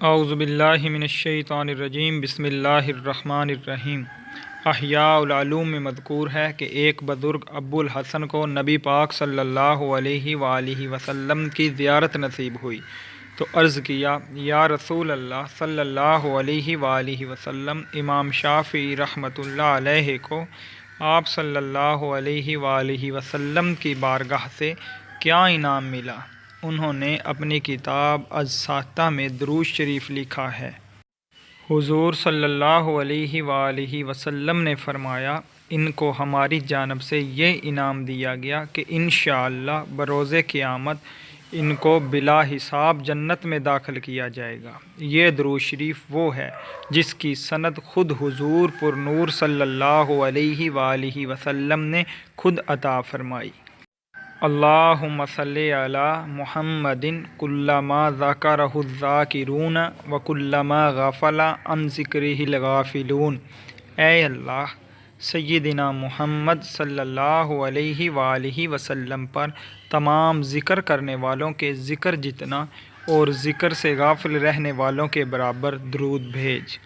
اعوذ باللہ من الشیطان الرجیم بسم اللہ الرحمن الرحیم۔ احیاء العلوم میں مذکور ہے کہ ایک بزرگ ابو الحسن کو نبی پاک صلی اللہ علیہ وآلہ وسلم کی زیارت نصیب ہوئی تو عرض کیا، یا رسول اللہ صلی اللہ علیہ وآلہ وسلم، امام شافعی رحمۃ اللہ علیہ کو آپ صلی اللہ علیہ وآلہ وسلم کی بارگاہ سے کیا انعام ملا؟ انہوں نے اپنی کتاب الصحاح میں درود شریف لکھا ہے۔ حضور صلی اللہ علیہ وآلہ وسلم نے فرمایا، ان کو ہماری جانب سے یہ انعام دیا گیا کہ انشاءاللہ بروز قیامت ان کو بلا حساب جنت میں داخل کیا جائے گا۔ یہ درود شریف وہ ہے جس کی سند خود حضور پر نور صلی اللہ علیہ وآلہ وسلم نے خود عطا فرمائی۔ اللہم صلی علی محمد کلما ذکرہ الذاکرون وکلما غفل عن ذکرہ الغافلون۔ اے اللہ، سیدنا محمد صلی اللہ علیہ وآلہ وسلم پر تمام ذکر کرنے والوں کے ذکر جتنا اور ذکر سے غافل رہنے والوں کے برابر درود بھیج۔